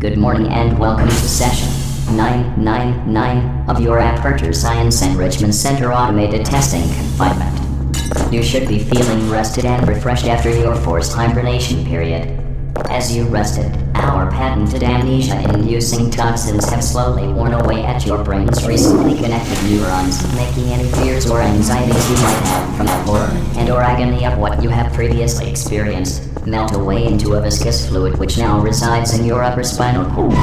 Good morning and welcome to session 999 of your Aperture Science Enrichment Center Automated Testing Confinement. You should be feeling rested and refreshed after your forced hibernation period. As you rested, our patented amnesia-inducing toxins have slowly worn away at your brain's recently connected neurons, making any fears or anxieties you might have from the horror and/or agony of what you have previously experienced melt away into a viscous fluid which now resides in your upper spinal cord.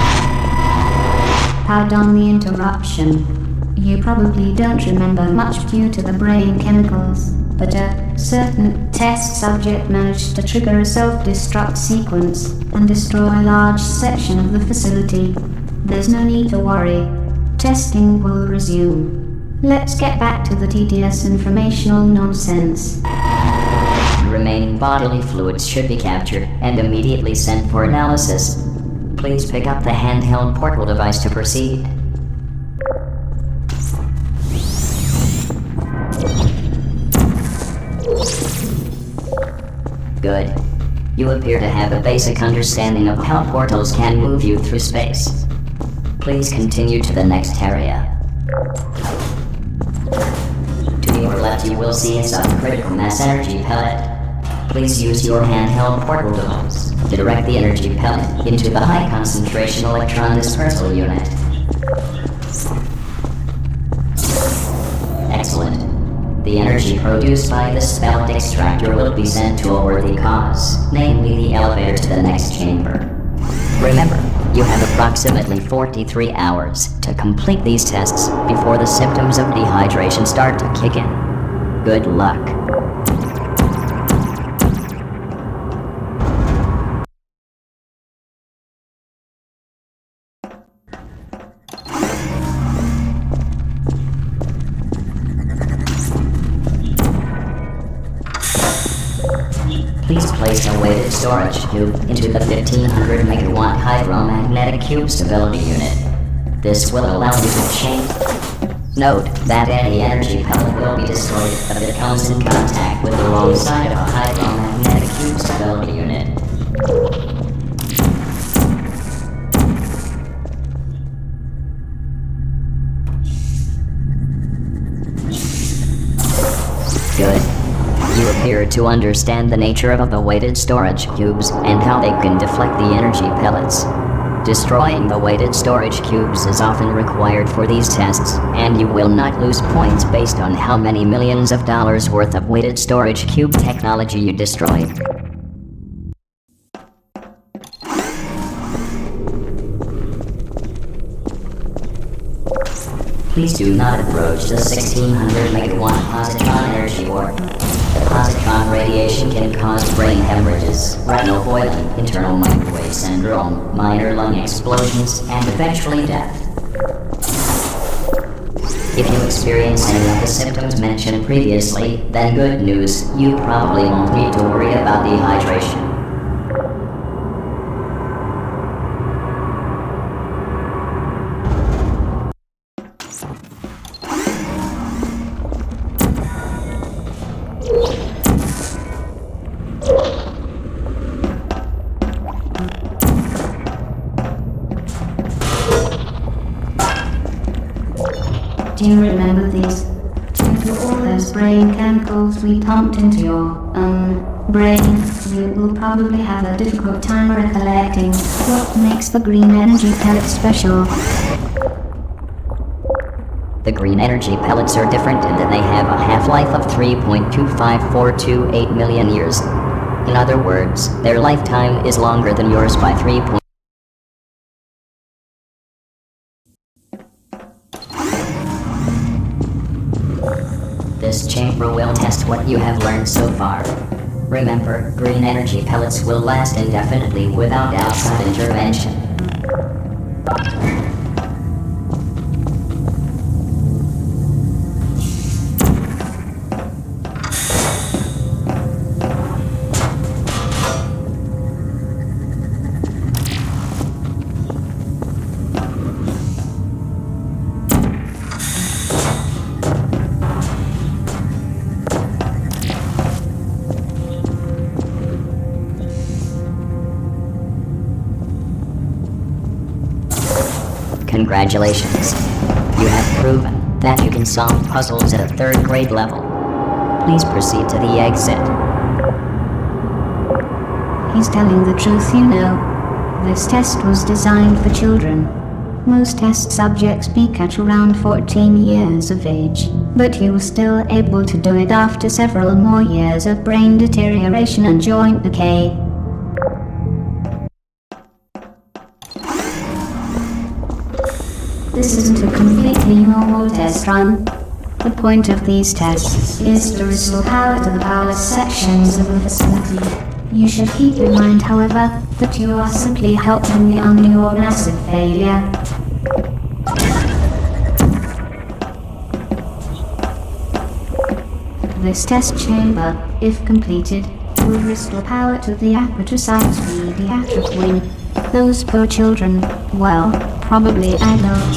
Pardon the interruption. You probably don't remember much due to the brain chemicals, but a certain test subject managed to trigger a self-destruct sequence and destroy a large section of the facility. There's no need to worry. Testing will resume. Let's get back to the tedious informational nonsense. Remaining bodily fluids should be captured and immediately sent for analysis. Please pick up the handheld portable device to proceed. Good. You appear to have a basic understanding of how portals can move you through space. Please continue to the next area. To your left you will see a subcritical mass energy pellet. Please use your handheld portable device to direct the energy pellet into the high concentration electron dispersal unit. Excellent. The energy produced by this pellet extractor will be sent to a worthy cause, namely the elevator to the next chamber. Remember, you have approximately 43 hours to complete these tests before the symptoms of dehydration start to kick in. Good luck. Please place a weighted storage cube into the 1500 megawatt hydromagnetic cube stability unit. This will allow you to change. Note that any energy pellet will be destroyed if it comes in contact with the wrong side of a hydromagnetic cube stability unit. Good. You appear to understand the nature of the weighted storage cubes and how they can deflect the energy pellets. Destroying the weighted storage cubes is often required for these tests, and you will not lose points based on how many millions of dollars worth of weighted storage cube technology you destroyed. Please do not approach the 1600 megawatt positron energy warp. The positron radiation can cause brain hemorrhages, retinal boiling, internal microwave syndrome, minor lung explosions, and eventually death. If you experience any of the symptoms mentioned previously, then good news, you probably won't need to worry about dehydration. Do you remember these? Due to all those brain chemicals we pumped into your, brain, you will probably have a difficult time recollecting what makes the green energy pellet special. The green energy pellets are different in that they have a half-life of 3.25428 million years. In other words, their lifetime is longer than yours by 3. This chamber will test what you have learned so far. Remember, green energy pellets will last indefinitely without outside intervention. Congratulations. You have proven that you can solve puzzles at a 3rd grade level. Please proceed to the exit. He's telling the truth, you know. This test was designed for children. Most test subjects peak at around 14 years of age, but he was still able to do it after several more years of brain deterioration and joint decay. This isn't a completely normal test run. The point of these tests is to restore power to the powerless sections of the facility. You should keep in mind, however, that you are simply helping me undo your massive failure. This test chamber, if completed, will restore power to the Aperture Science pediatric wing. Those poor children, well, probably adults.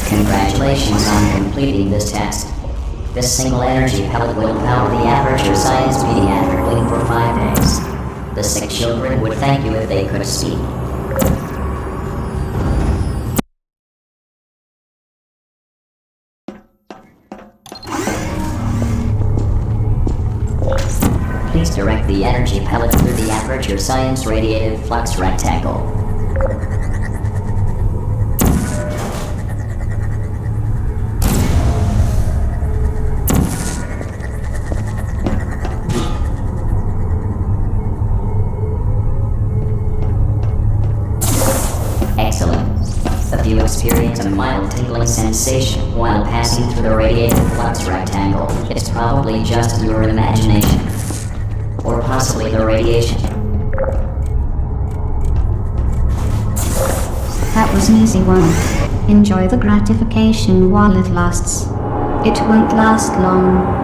Congratulations on completing this test. This single energy pellet will power the Aperture Science pediatric wing for 5 days. The sick children would thank you if they could speak. Please direct the energy pellet through the Aperture Science radiative flux rectangle. Excellent. If you experience a mild tingling sensation while passing through the radiative flux rectangle, it's probably just your imagination. Or possibly the radiation. That was an easy one. Enjoy the gratification while it lasts. It won't last long.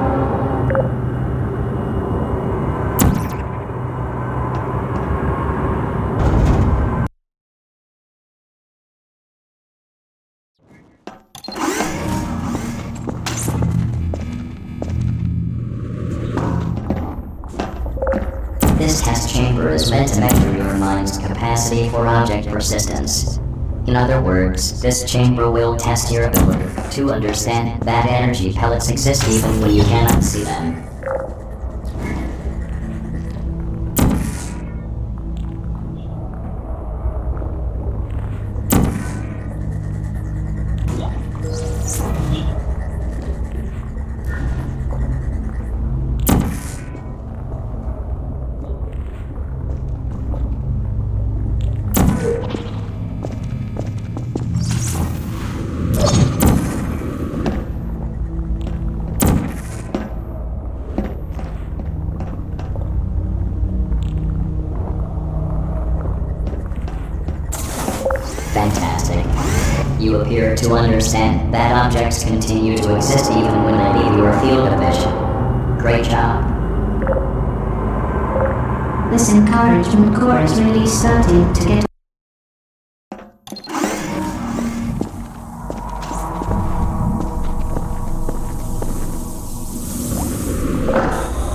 This test chamber is meant to measure your mind's capacity for object persistence. In other words, this chamber will test your ability to understand that energy pellets exist even when you cannot see them. Fantastic. You appear to understand that objects continue to exist even when they leave your field of vision. Great job. This encouragement core is really starting to get.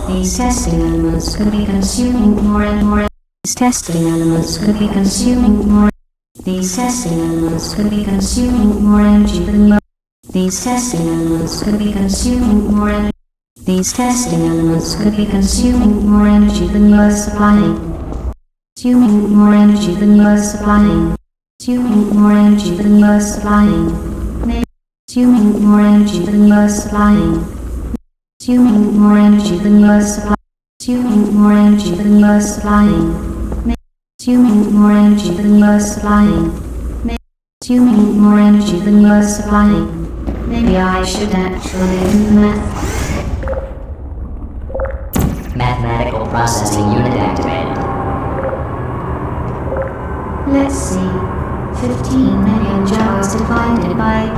These testing elements could be consuming more and more. These testing elements could be consuming more. These testing elements could be consuming more energy than you. These testing elements could be consuming more energy. These testing elements could be consuming more energy than you are supplying. Consuming more energy than you are supplying. Consuming more energy than you are supplying. Consuming more energy than you are supplying. Consuming more energy than you are supplying. Consuming more energy than you are supplying. Consuming more energy than you are supplying. Consuming more energy than you are supplying. Maybe I should actually do the math. Mathematical processing unit activated. Let's see. 15 million joules divided by...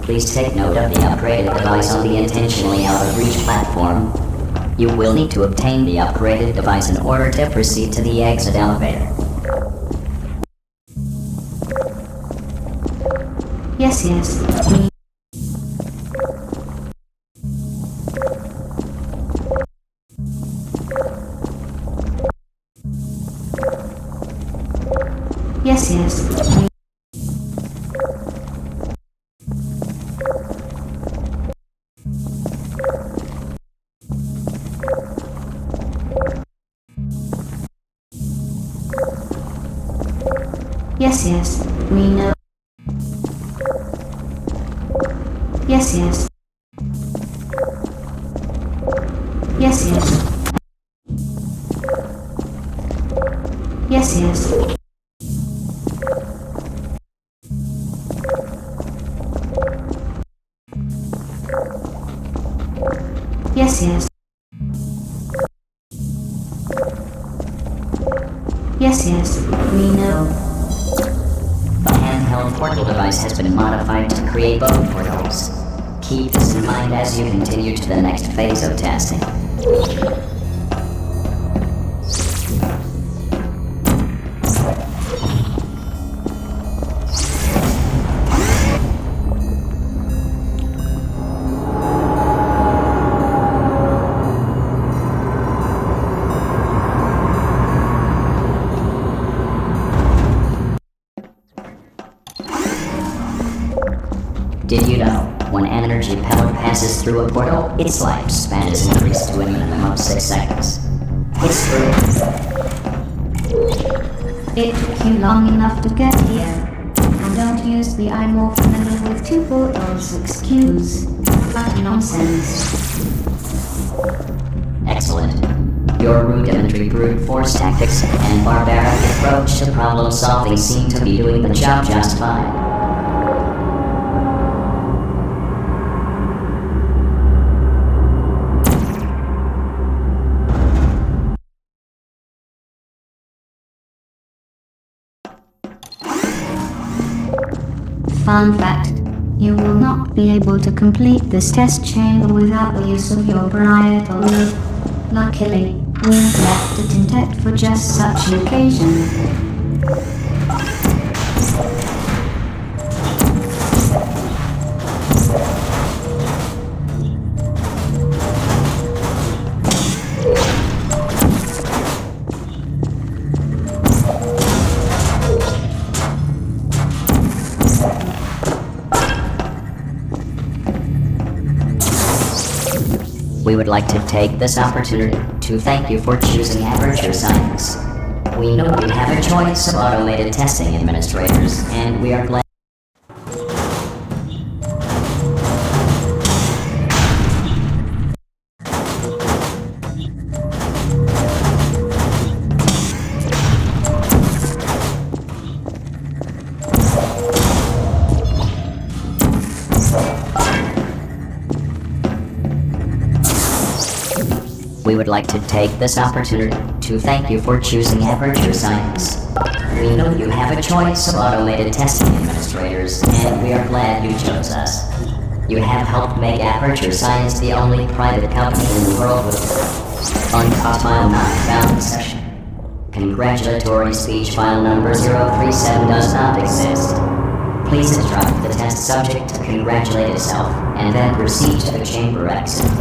Please take note of the upgraded device on the intentionally out-of-reach platform. You will need to obtain the upgraded device in order to proceed to the exit elevator. Yes. Yes. Yes, we know. Yes. Yes. Yes. Yes. Yes, we know. The handheld portal device has been modified to create both portals. Keep this in mind as you continue to the next phase of testing. Did you know, when an energy pellet passes through a portal, its lifespan is increased to a minimum of 6 seconds? It's true. It took you long enough to get here. And don't use the "I'm more familiar with two portals" excuse. Utter nonsense. Excellent. Your rudimentary brute force tactics and barbaric approach to problem solving seem to be doing the job just fine. Fun fact, you will not be able to complete this test chamber without the use of your parietal lobe. Luckily, we've left it intact for just such an occasion. We would like to take this opportunity to thank you for choosing Aperture Science. We know you have a choice of automated testing administrators, and we are glad. We would like to take this opportunity to thank you for choosing Aperture Science. We know you have a choice of automated testing administrators, and we are glad you chose us. You have helped make Aperture Science the only private company in the world with uncaught file not found in session. Congratulatory speech file number 037 does not exist. Please instruct the test subject to congratulate itself, and then proceed to the chamber exit.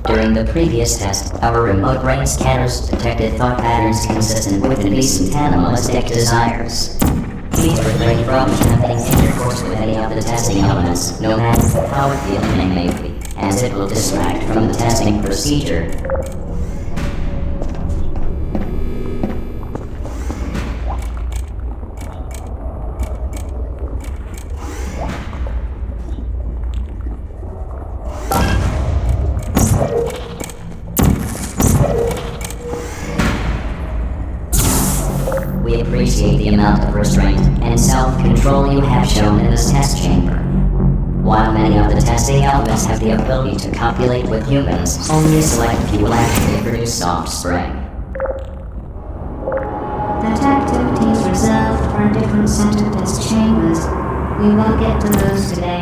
During the previous test, our remote brain scanners detected thought patterns consistent with indecent animalistic desires. Please refrain from attempting intercourse with any of the testing elements, no matter how appealing they may be, as it will distract from the testing procedure. We appreciate the amount of restraint and self-control you have shown in this test chamber. While many of the testing elements have the ability to copulate with humans, only a select few will actually produce offspring. That activity is reserved for a different different center test chambers. We won't get to those today.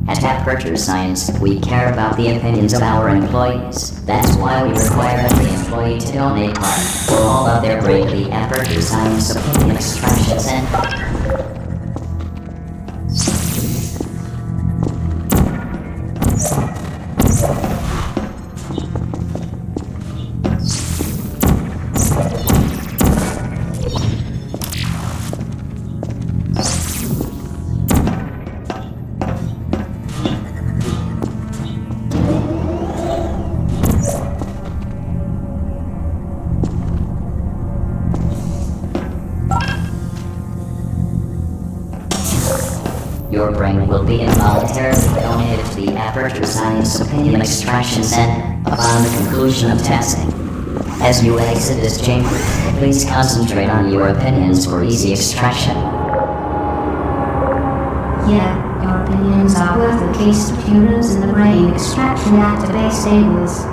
At Aperture Science, we care about the opinions of our employees. That's why we require every employee to donate part for all of their brain to the Aperture Science Opinion Extraction Center. Your brain will be involuntarily donated to the Aperture Science Opinion Extraction Center upon the conclusion of testing. As you exit this chamber, please concentrate on your opinions for easy extraction. Yeah, your opinions are worth a case of heroes in the brain extraction activate stables.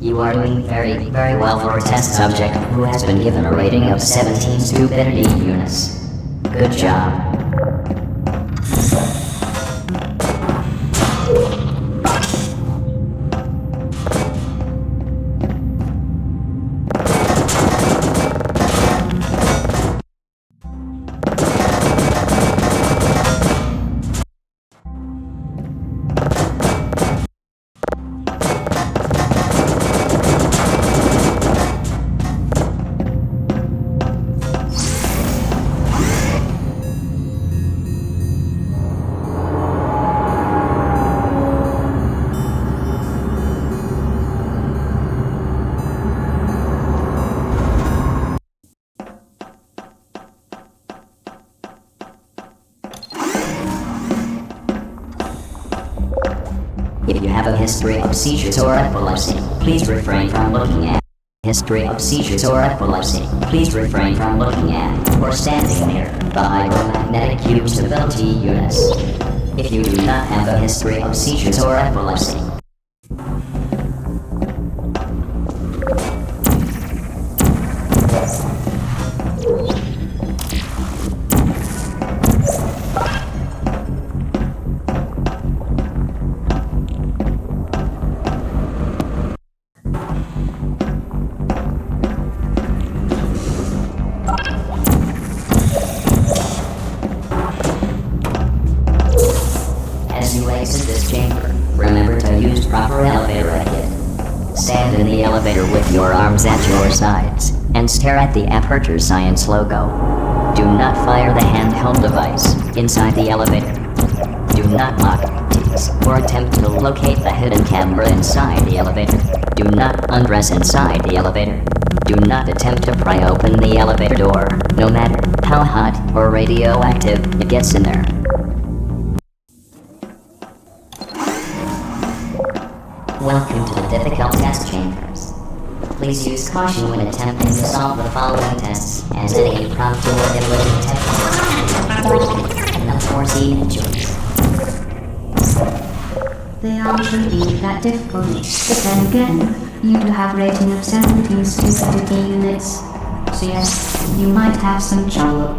You are doing very, very well for a test subject who has been given a rating of 17 stupidity units. Good job. If you have a history of seizures or epilepsy, please refrain from looking at. History of seizures or epilepsy, please refrain from looking at or standing near the hydromagnetic cube stability units. If you do not have a history of seizures or epilepsy, as you exit this chamber, remember to use proper elevator etiquette. Stand in the elevator with your arms at your sides, and stare at the Aperture Science logo. Do not fire the handheld device inside the elevator. Do not mock activities or attempt to locate the hidden camera inside the elevator. Do not undress inside the elevator. Do not attempt to pry open the elevator door, no matter how hot or radioactive it gets in there. Welcome to the difficult test chambers. Please use caution when attempting to solve the following tests, as any impromptu or illegal techniques unforeseen injuries. They aren't really that difficult, but then again, you do have rating of 17 stupidity units, so yes, you might have some trouble.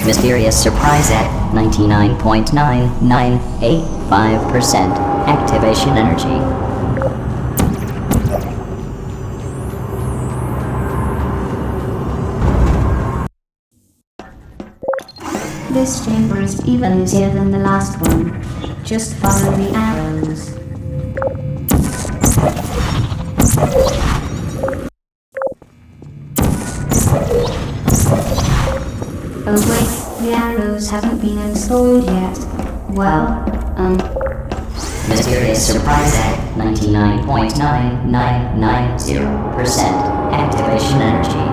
Mysterious surprise at 99.9985% activation energy. This chamber is even easier than the last one. Just follow the arrows. Oh wait, the arrows haven't been installed yet. Well, Mysterious surprise at 99.9990% activation energy.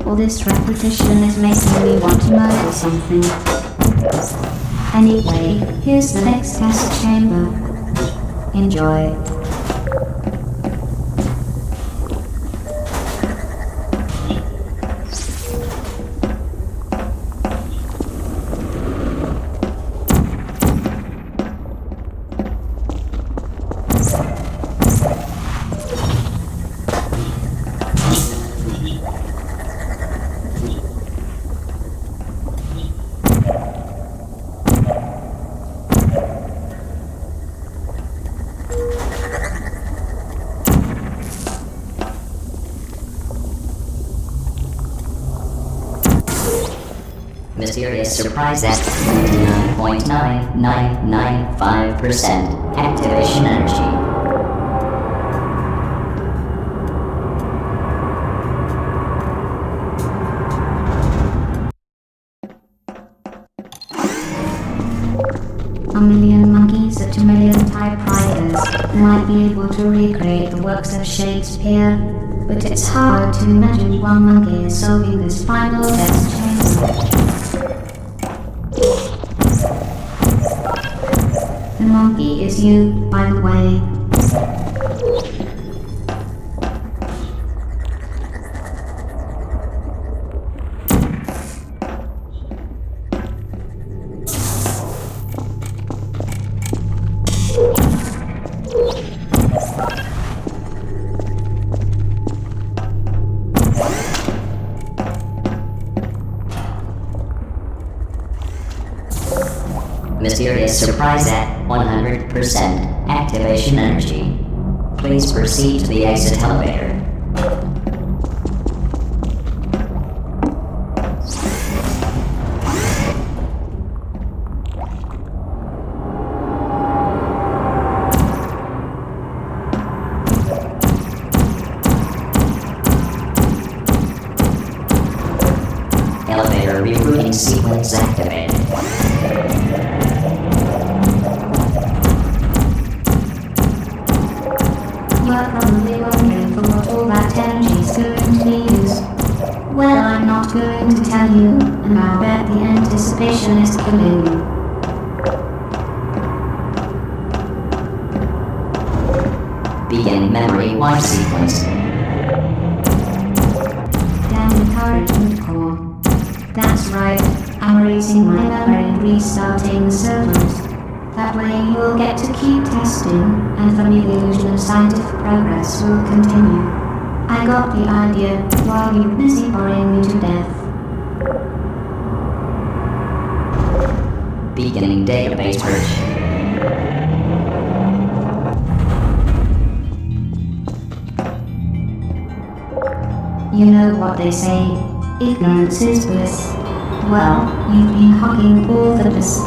all this repetition is making me want to murder something. Anyway, here's the next test chamber. Enjoy. Mysterious surprise at 99.9995% activation energy. A million monkeys at a million typewriters might be able to recreate the works of Shakespeare, but it's hard to imagine one monkey is solving this final test chamber. The monkey is you, by the way. Mysterious surprise at 100% activation energy. Please proceed to the exit elevator. Elevator rerouting sequence activated. You're probably wondering for what all that energy is going to be used. Well, I'm not going to tell you, and I'll bet the anticipation is killing you. Beginning memory wipe sequence. Damn encouragement core. That's right, I'm erasing my memory and restarting the servers. That way you'll get to keep testing, and for me the illusion of scientific progress will continue. I got the idea while you were busy boring me to death. Beginning database search. You know what they say, ignorance is bliss. Well, you've been hogging all the bliss.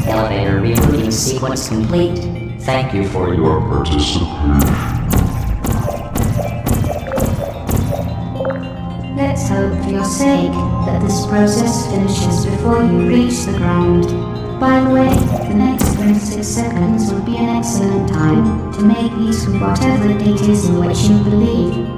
Elevator rerouting sequence complete. Thank you for your participation. Let's hope for your sake that this process finishes before you reach the ground. By the way, the next 26 seconds would be an excellent time to make peace with whatever it is in which you believe.